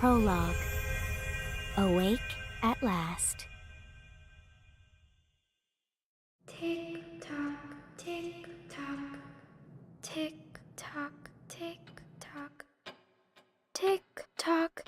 Prologue. Awake at last. Tick tock, tick tock, tick tock, tick tock, tick tock.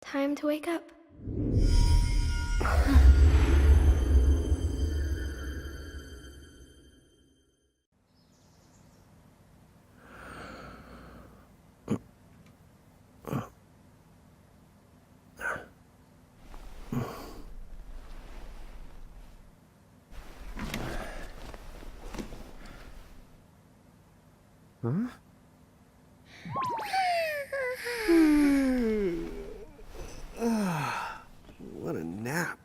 Time to wake up. Huh? What a nap.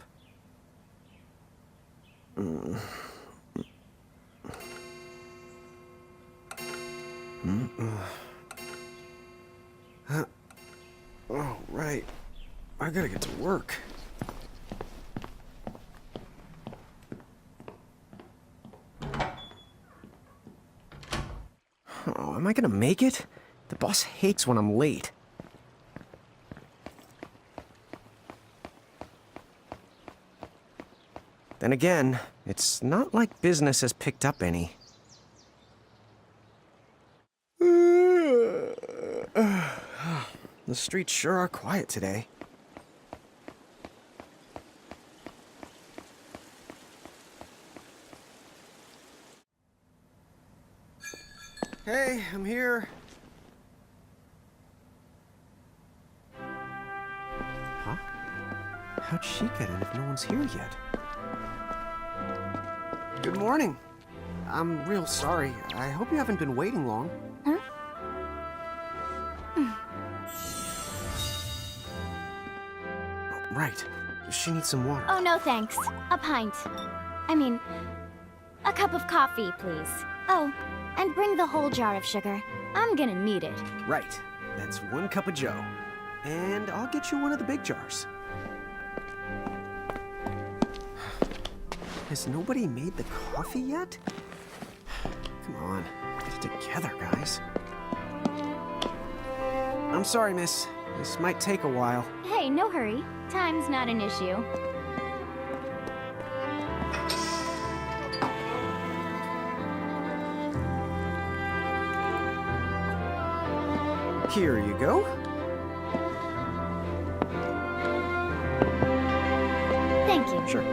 Oh, right. I gotta get to work. Oh, am I gonna make it? The boss hates when I'm late. Then again, it's not like business has picked up any. The streets sure are quiet today. Hey, I'm here. Huh? How'd she get in if no one's here yet? Good morning. I'm real sorry. I hope you haven't been waiting long. Huh? Oh, right. She needs some water. Oh, no thanks. A pint. I mean, a cup of coffee, please. Oh, and bring the whole jar of sugar. I'm gonna need it. Right. That's 1 cup of joe. And I'll get you one of the big jars. Has nobody made the coffee yet? Come on, get it together, guys. I'm sorry, miss. This might take a while. Hey, no hurry. Time's not an issue. Here you go. Thank you. Sure.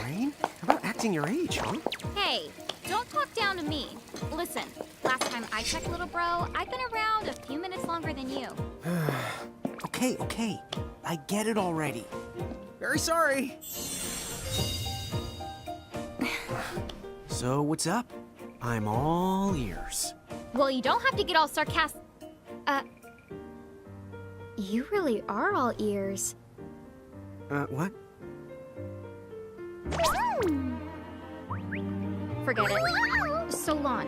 Rain? How about acting your age, huh? Hey, don't talk down to me. Listen, last time I checked, little bro, I've been around a few minutes longer than you. Okay. I get it already. Very sorry. So, what's up? I'm all ears. Well, you don't have to get all sarcastic. You really are all ears. What? Forget it. So, Lon,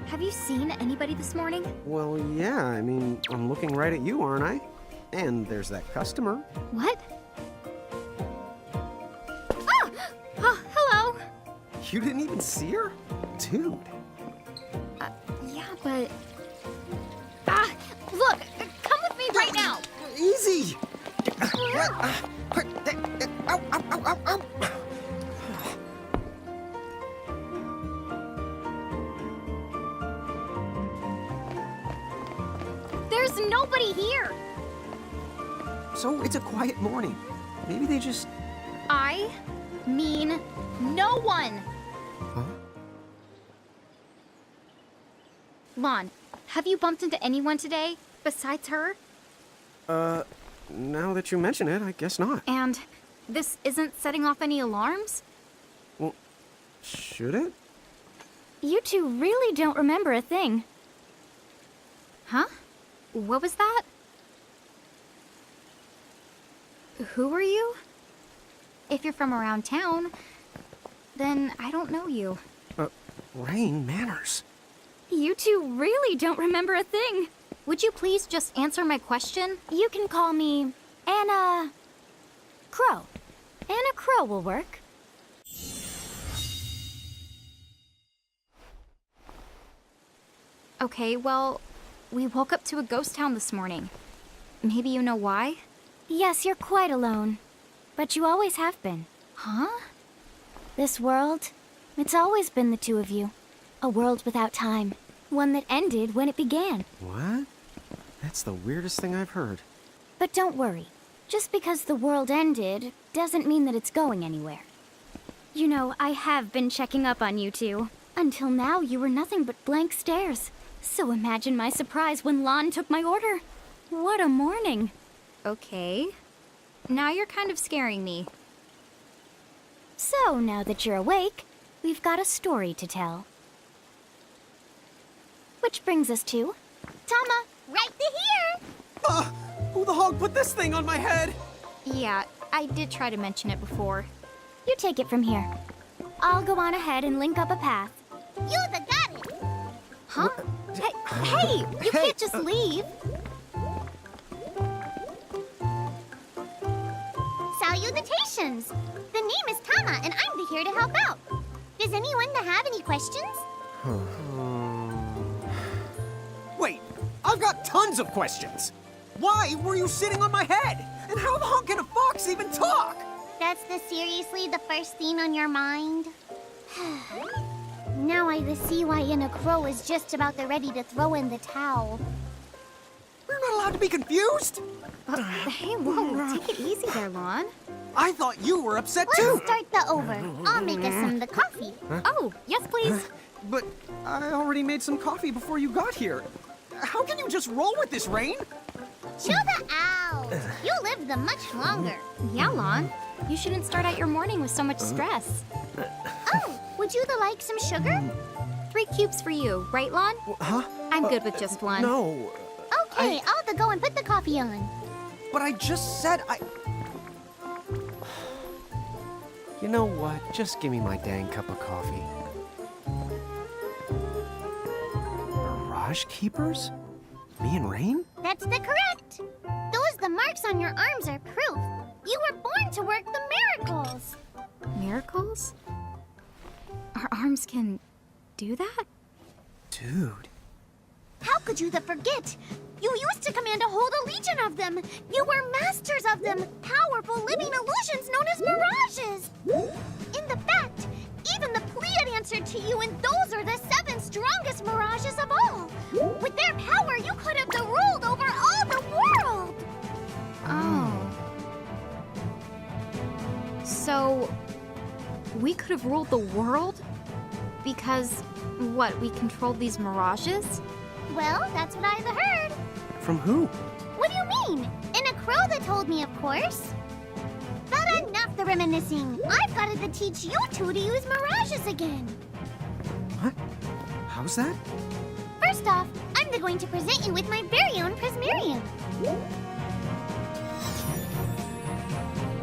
have you seen anybody this morning? Well, yeah, I mean, I'm looking right at you, aren't I? And there's that customer. What? Ah! Oh, hello. You didn't even see her? Dude. Yeah, but... Ah! Look! Come with me right now! Easy! Ow, ow, ow, ow. There's nobody here! So, it's a quiet morning. Maybe they just... I mean no one! Huh? Lon, have you bumped into anyone today besides her? Now that you mention it, I guess not. And this isn't setting off any alarms? Well, should it? You two really don't remember a thing. Huh? What was that? Who are you? If you're from around town, then I don't know you. Rain, manners. You two really don't remember a thing. Would you please just answer my question? You can call me Anna Crow. Anna Crow will work. Okay, well, we woke up to a ghost town this morning. Maybe you know why? Yes, you're quite alone. But you always have been. Huh? This world, it's always been the two of you. A world without time. One that ended when it began. What? That's the weirdest thing I've heard. But don't worry. Just because the world ended doesn't mean that it's going anywhere. You know, I have been checking up on you two. Until now, you were nothing but blank stares. So imagine my surprise when Lon took my order. What a morning. Okay. Now you're kind of scaring me. So, now that you're awake, we've got a story to tell. Which brings us to... Tama, right here! Who the hog put this thing on my head? Yeah, I did try to mention it before. You take it from here. I'll go on ahead and link up a path. You the got it! Huh? Hey, you can't just leave. Salutations! The name is Tama, and I'm here to help out. Does anyone have any questions? Wait, I've got tons of questions. Why were you sitting on my head? And how the hell can a fox even talk? That's seriously the first thing on your mind? Now I see why Anna Crow is just about ready to throw in the towel. We're not allowed to be confused? Hey, whoa, take it easy there, Lon. I thought you were upset too. Let's start the over. I'll make us some of the coffee. Oh, yes, please. But I already made some coffee before you got here. How can you just roll with this, Rain? Chill the out. You lived them much longer. Yeah, Lon. You shouldn't start out your morning with so much stress. Oh, would you like some sugar? 3 cubes for you, right, Lon? Huh? I'm good with just one. No. Okay, I'll go and put the coffee on. But I just said I... You know what? Just give me my dang cup of coffee. Mirage Keepers? Me and Rain? That's correct. The marks on your arms are proof. You were born to work the miracles. Miracles? Our arms can do that? Dude. How could you forget? You used to command a whole legion of them. You were masters of them, powerful living illusions known as mirages. In the fact, even the Pleiad answered to you, and those are the 7 strongest mirages of all. With their power, you could have ruled over all the world. Oh. So, we could have ruled the world? Because, what, we controlled these mirages? Well, that's what I've heard. From who? What do you mean? In a crow that told me, of course. But enough the reminiscing. I've got to teach you two to use mirages again. What? How's that? First off, I'm going to present you with my very own Prismarium.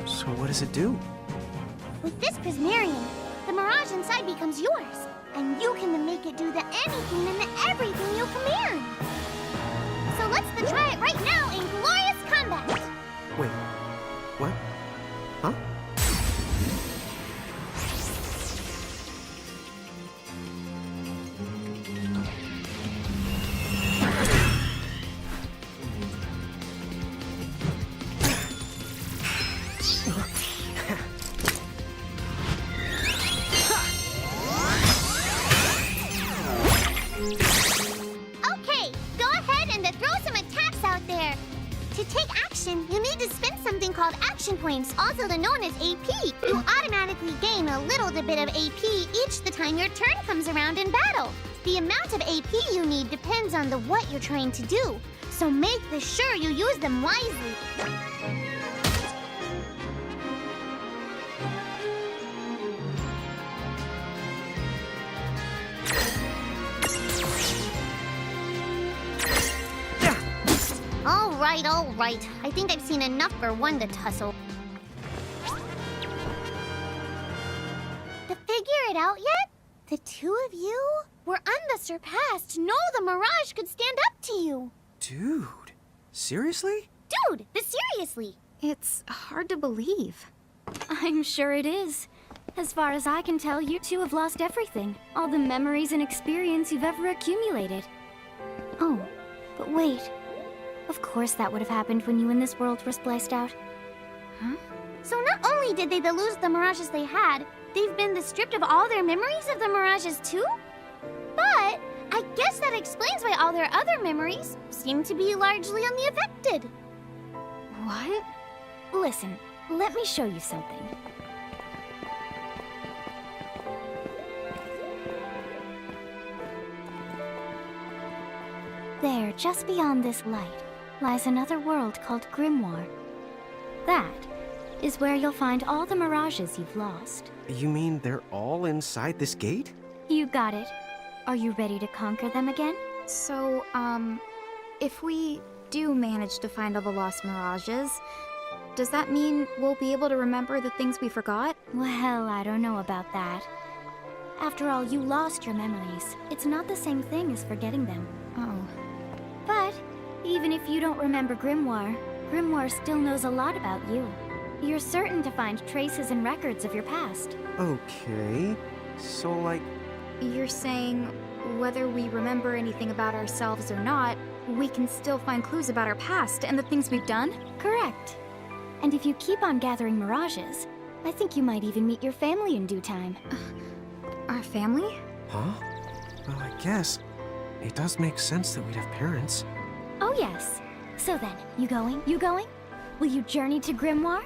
So what does it do? With this Prismarium, the mirage inside becomes yours. And you can make it do the anything and the everything you command. So let's try it right now in glorious combat. Wait, what? Huh? Okay, go ahead and throw some attacks out there. To take action, you need to spend something called action points, also known as AP. You automatically gain a little bit of AP each the time your turn comes around in battle. The amount of AP you need depends on what you're trying to do, so make sure you use them wisely. All right. I think I've seen enough for one to tussle. To figure it out yet? The two of you were unsurpassed. No, the mirage could stand up to you. Dude, seriously? Dude, but seriously. It's hard to believe. I'm sure it is. As far as I can tell, you two have lost everything. All the memories and experience you've ever accumulated. Oh, but wait. Of course that would have happened when you and this world were spliced out. Huh? So not only did they lose the mirages they had, they've been stripped of all their memories of the mirages too? But I guess that explains why all their other memories seem to be largely unaffected. What? Listen, let me show you something. There, just beyond this light, lies another world called Grimoire. That is where you'll find all the mirages you've lost. You mean they're all inside this gate? You got it. Are you ready to conquer them again? So, if we do manage to find all the lost mirages, does that mean we'll be able to remember the things we forgot? Well, I don't know about that. After all, you lost your memories. It's not the same thing as forgetting them. Oh. But even if you don't remember Grimoire, Grimoire still knows a lot about you. You're certain to find traces and records of your past. Okay, so like... You're saying whether we remember anything about ourselves or not, we can still find clues about our past and the things we've done? Correct. And if you keep on gathering mirages, I think you might even meet your family in due time. Our family? Huh? Well, I guess it does make sense that we'd have parents. Oh, yes. So then, you going? You going? Will you journey to Grimoire?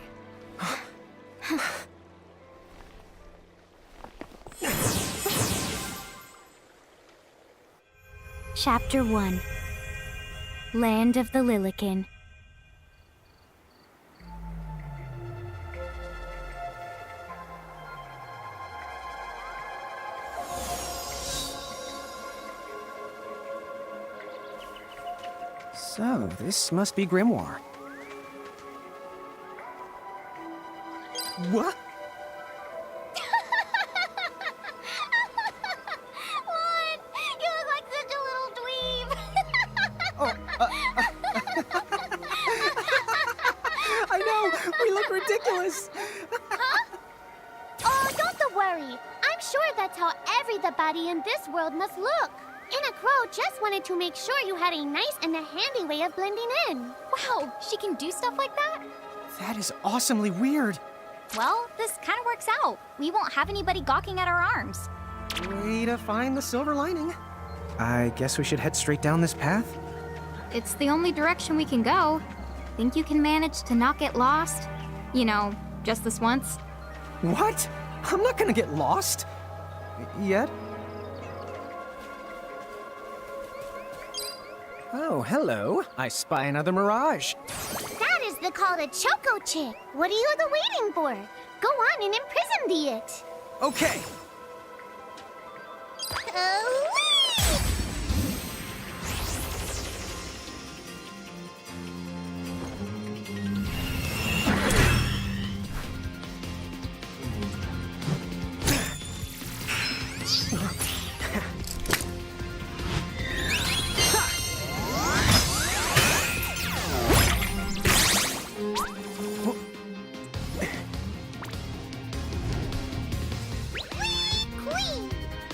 Chapter 1. Land of the Lilican. So, this must be Grimoire. What? What? You look like such a little dweeb. Oh, I know! We look ridiculous! Oh, don't worry. I'm sure that's how everybody in this world must look. In a Crow just wanted to make sure you had a nice and a handy way of blending in. Wow, she can do stuff like that? That is awesomely weird. Well, this kind of works out. We won't have anybody gawking at our arms. Way to find the silver lining. I guess we should head straight down this path? It's the only direction we can go. Think you can manage to not get lost? You know, just this once? What? I'm not gonna get lost. Yet? Oh, hello. I spy another mirage. That is the call to Choco Chick. What are you waiting for? Go on and imprison the it. Okay.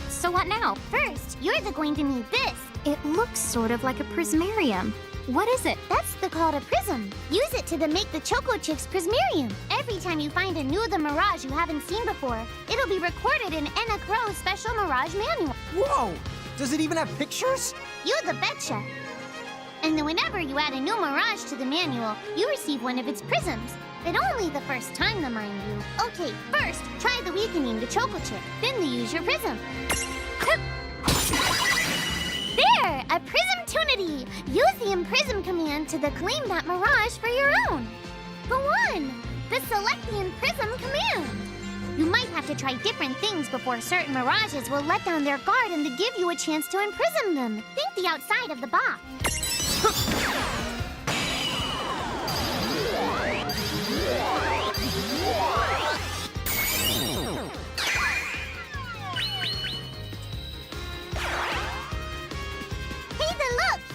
So what now? First, you're going to need this. It looks sort of like a prismarium. What is it? That's the call to Prism. Use it to make the Choco Chick's Prismarium. Every time you find a new the Mirage you haven't seen before, it'll be recorded in Ena Crow's special Mirage manual. Whoa! Does it even have pictures? You the betcha. And then whenever you add a new Mirage to the manual, you receive one of its prisms. But only the first time, mind you. Okay, first, try the weakening the Choco Chick. Then use your prism. There! A Prism-tunity! Use the Imprism command to claim that Mirage for your own. Go on! The Select the Imprism command. You might have to try different things before certain Mirages will let down their guard and to give you a chance to imprison them. Think the outside of the box.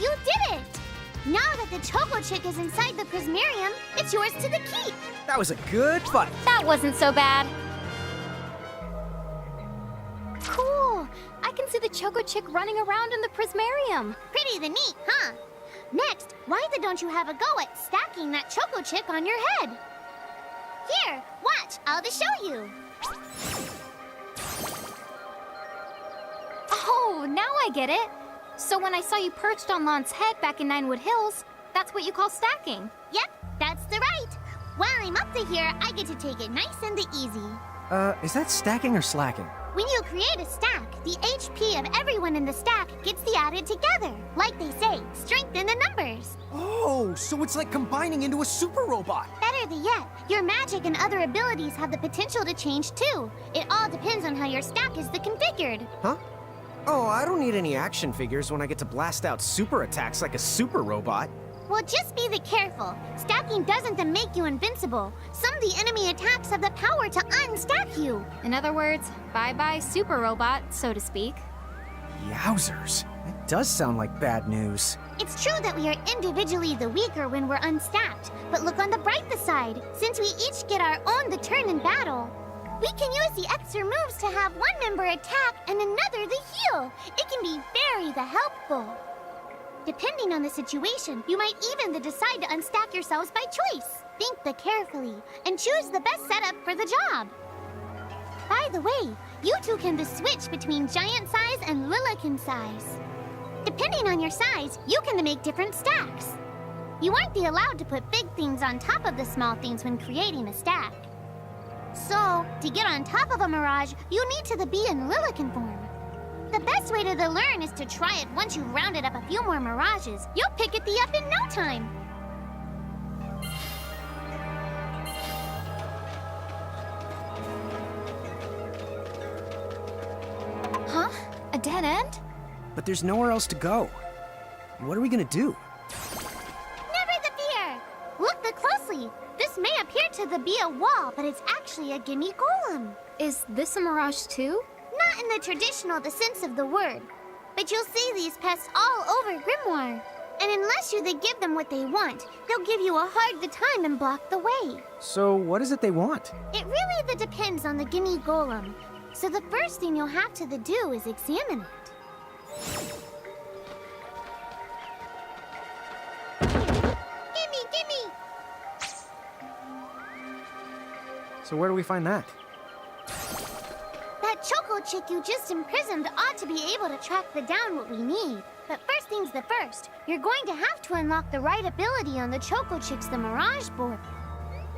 You did it! Now that the Choco Chick is inside the Prismarium, it's yours to the keep. That was a good fight. That wasn't so bad. Cool. I can see the Choco Chick running around in the Prismarium. Pretty the neat, huh? Next, why don't you have a go at stacking that Choco Chick on your head? Here, watch. I'll just show you. Oh, now I get it. So when I saw you perched on Lon's head back in Ninewood Hills, that's what you call stacking. Yep, that's the right. While I'm up to here, I get to take it nice and easy. Is that stacking or slacking? When you create a stack, the HP of everyone in the stack gets added together. Like they say, strengthen the numbers. Oh, so it's like combining into a super robot. Better yet, your magic and other abilities have the potential to change too. It all depends on how your stack is configured. Huh? Oh, I don't need any action figures when I get to blast out super attacks like a super robot. Well, just be careful. Stacking doesn't make you invincible. Some of the enemy attacks have the power to unstack you. In other words, bye-bye super robot, so to speak. Yowzers. It does sound like bad news. It's true that we are individually the weaker when we're unstacked, but look on the brighter side. Since we each get our own turn in battle, we can use the extra moves to have one member attack and another heal. It can be very helpful. Depending on the situation, you might even decide to unstack yourselves by choice. Think carefully and choose the best setup for the job. By the way, you two can switch between giant size and Lilican size. Depending on your size, you can make different stacks. You aren't allowed to put big things on top of the small things when creating a stack. So, to get on top of a Mirage, you need to be in Lilican form. The best way to learn is to try it once you've rounded up a few more Mirages. You'll pick it up in no time. Huh? A dead end? But there's nowhere else to go. What are we gonna do? Never the fear! Look closely. This may appear to be a wall, but it's actually a gimme golem. Is this a Mirage too? Not in the traditional sense of the word, but you'll see these pests all over Grimoire. And unless you give them what they want, they'll give you a hard time and block the way. So what is it they want? It really depends on the gimme golem. So the first thing you'll have to do is examine it. Gimme! So where do we find that? That Choco Chick you just imprisoned ought to be able to track down what we need. But first things first, you're going to have to unlock the right ability on the Choco Chick's the Mirage board.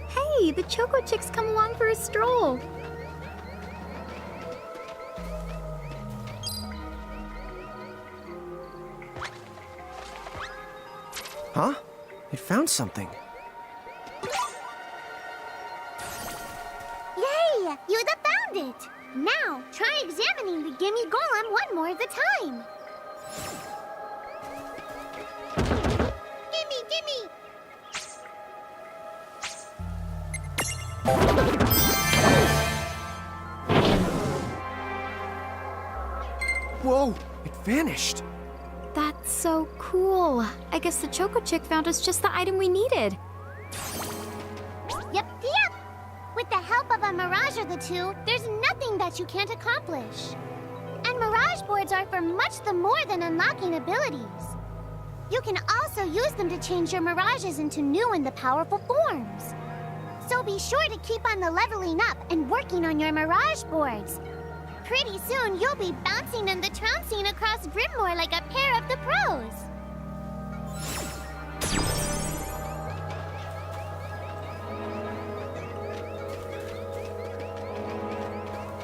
Hey, the Choco Chick's come along for a stroll. Huh? It found something. Yay! You found it! Now, try examining the gimme golem one more at a time. Gimme, gimme! Whoa! It vanished! That's so cool. I guess the Choco Chick found us just the item we needed. Yep, yep! With the help of a mirage or the two, there's nothing that you can't accomplish. And mirage boards are for much the more than unlocking abilities. You can also use them to change your mirages into new and the powerful forms. So be sure to keep on the leveling up and working on your mirage boards. Pretty soon, you'll be bouncing and the trouncing across Grimmore like a pair of the pros.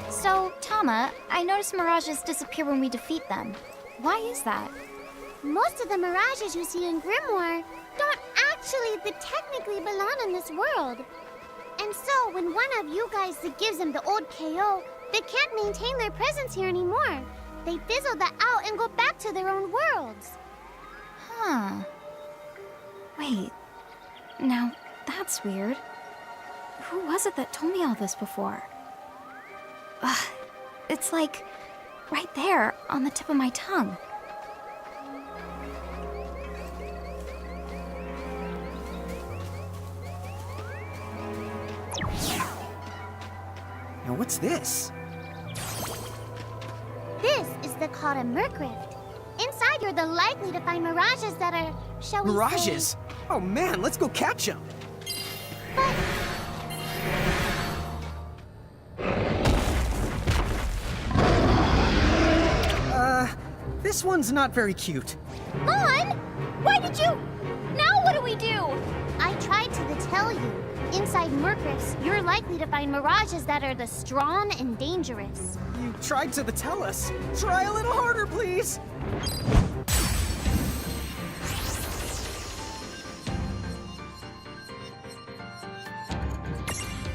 So, Tama, I noticed mirages disappear when we defeat them. Why is that? Most of the mirages you see in Grimoire don't actually technically belong in this world. And so, when one of you guys gives them the old KO, they can't maintain their presence here anymore. They fizzle that out and go back to their own worlds. Huh. Wait. Now, that's weird. Who was it that told me all this before? Ugh. It's like right there on the tip of my tongue. Now what's this? This is called a Mercrift. Inside, you're likely to find mirages that are, shall we say... Mirages? Oh man, let's go catch them! But... This one's not very cute. Mon! Why did you... Now what do we do? I tried to tell you. Inside Mercrifts, you're likely to find mirages that are strong and dangerous. You tried to tell us. Try a little harder, please.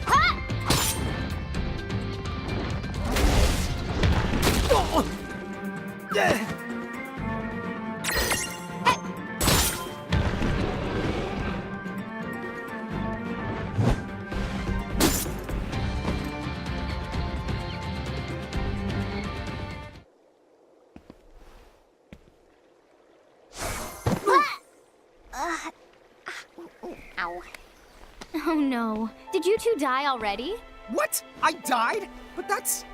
Ha! Oh! Ow. Oh no. Did you two die already? What? I died? But that's...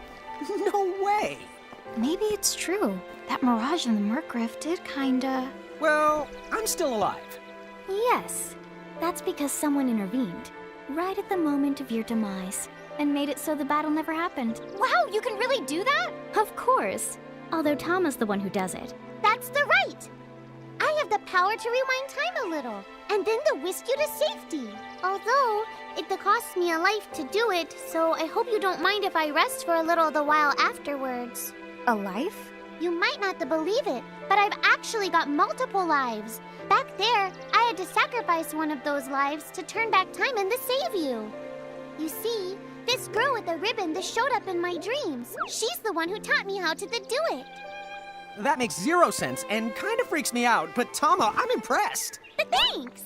no way! Maybe it's true. That mirage in the Mercrift did kinda... Well, I'm still alive. Yes. That's because someone intervened. Right at the moment of your demise. And made it so the battle never happened. Wow, you can really do that? Of course. Although Tama's the one who does it. That's the right! I have the power to rewind time a little, and then to whisk you to safety. Although, it costs me a life to do it, so I hope you don't mind if I rest for a little the while afterwards. A life? You might not believe it, but I've actually got multiple lives. Back there, I had to sacrifice one of those lives to turn back time and to save you. You see, this girl with the ribbon that showed up in my dreams, she's the one who taught me how to do it. That makes 0 sense and kind of freaks me out, but Tama, I'm impressed. Thanks!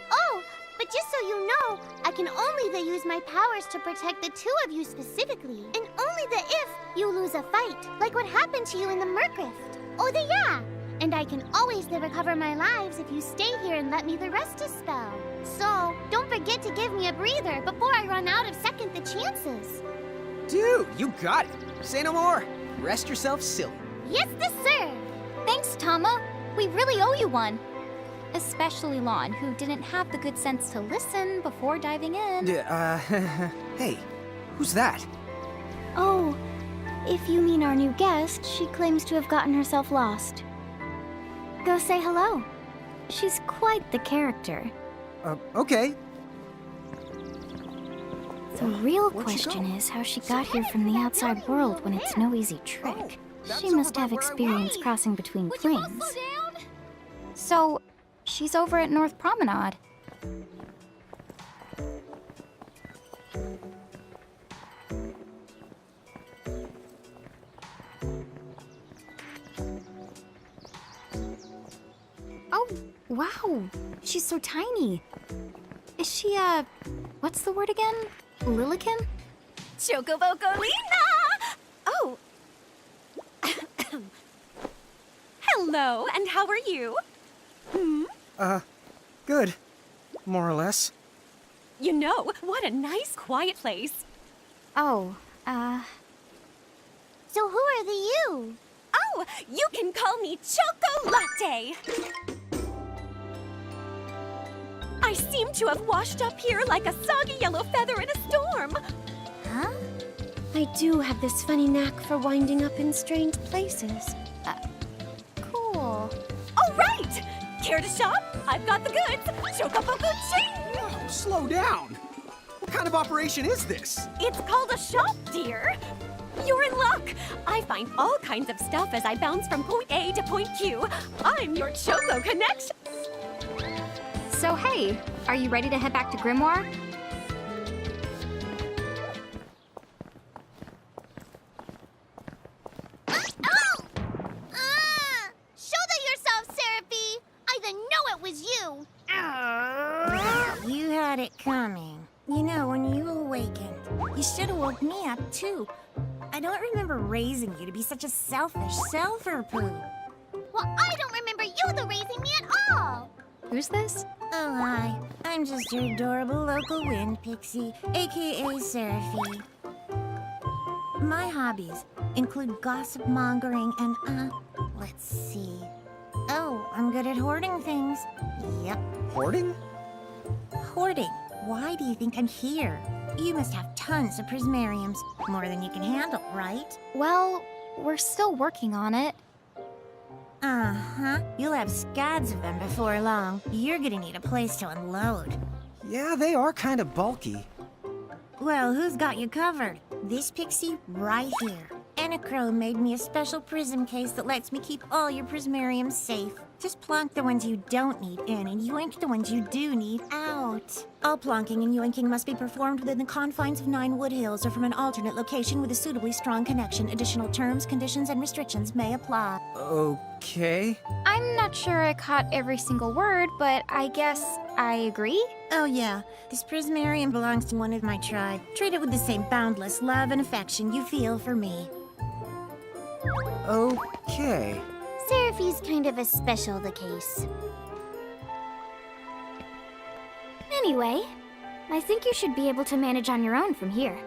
Oh, but just so you know, I can only use my powers to protect the two of you specifically, and only if you lose a fight, like what happened to you in the Mercrift. Oh, yeah! And I can always recover my lives if you stay here and let me rest a spell. So, don't forget to give me a breather before I run out of second chances. Dude, you got it. Say no more. Rest yourself silly. Yes, sir! Thanks, Tama. We really owe you one. Especially Lon, who didn't have the good sense to listen before diving in. Hey, who's that? Oh, if you mean our new guest, she claims to have gotten herself lost. Go say hello. She's quite the character. Okay. The real Where'd she question go? is how she got here from the outside world when it's no easy trick. That's She must all have about where I experience was. crossing between planes. So, She's over at North Promenade. Oh, wow. She's so tiny. Is she, what's the word again? Lilican? Chocobocolina! Oh. Hello, and how are you? Good. More or less. You know, what a nice, quiet place. Oh, So who are the you? Oh, you can call me Choco Latte. I seem to have washed up here like a soggy yellow feather in a storm. Huh? I do have this funny knack for winding up in strange places. cool. All right! Care to shop? I've got the goods. Chocoboco ching! Oh, slow down. What kind of operation is this? It's called a shop, dear. You're in luck. I find all kinds of stuff as I bounce from point A to point Q. I'm your Choco connection. So hey, are you ready to head back to Grimoire? Oh! Show yourself, Seraphie! I didn't know it was you! You had it coming. You know, when you awakened, you should have woke me up, too. I don't remember raising you to be such a selfish self-poo. Well, I don't remember you the raising me at all! Who's this? Oh, hi. I'm just your adorable local wind pixie, aka Seraphie. My hobbies include gossip mongering and, let's see. Oh, I'm good at hoarding things. Yep, Hoarding? hoarding. Why do you think I'm here? You must have tons of prismariums. More than you can handle, right? Well, we're still working on it. Uh-huh. You'll have scads of them before long. You're gonna need a place to unload. Yeah, they are kind of bulky. Well, who's got you covered? This pixie right here. Anacro made me a special prism case that lets me keep all your prismariums safe. Just plonk the ones you don't need in and yoink the ones you do need out. All plonking and yoinking must be performed within the confines of 9 Wood Hills or from an alternate location with a suitably strong connection. Additional terms, conditions, and restrictions may apply. Okay. I'm not sure I caught every single word, but I guess I agree. Oh yeah, this prismarium belongs to one of my tribe. Treat it with the same boundless love and affection you feel for me. Okay. Seraphie's kind of a special the case. Anyway, I think you should be able to manage on your own from here.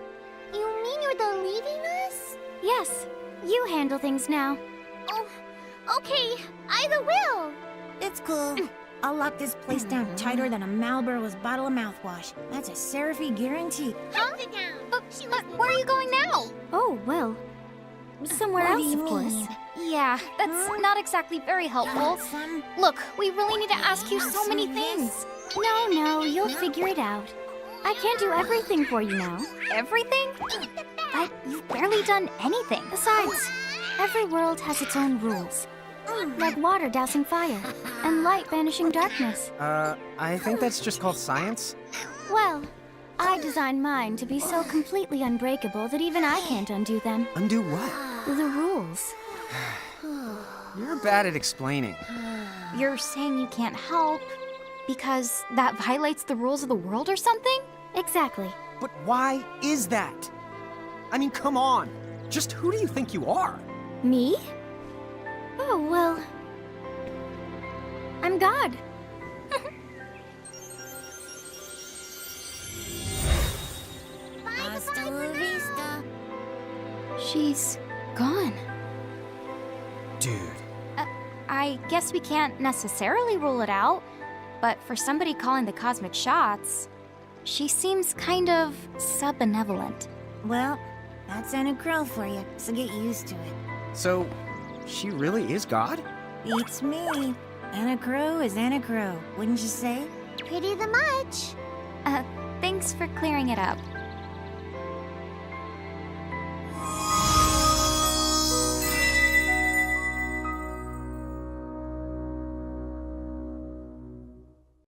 You mean you're the leaving us? Yes, you handle things now. Oh, okay, either will. It's cool. I'll lock this place down tighter than a Marlboro's bottle of mouthwash. That's a Seraphie guarantee. Huh? Sit down. Where are you going now? Oh, well, somewhere What do else, you of course. mean? Yeah, that's not exactly very helpful. Some Look, we really need to ask you so many things. No, you'll figure it out. I can't do everything for you now. Everything? But you've barely done anything. Besides, every world has its own rules. Like water dousing fire, and light banishing darkness. I think that's just called science. Well, I designed mine to be so completely unbreakable that even I can't undo them. Undo what? The rules. You're bad at explaining. You're saying you can't help because that violates the rules of the world or something? Exactly. But why is that? I mean, come on. Just who do you think you are? Me? Oh, well, I'm God. hasta la vista. She's gone. Dude. I guess we can't necessarily rule it out, but for somebody calling the cosmic shots, she seems kind of sub-benevolent. Well, that's Anacro for you, so get used to it. So, she really is God? Beats me. Anacro is Anacro, wouldn't you say? Pretty the much. Thanks for clearing it up.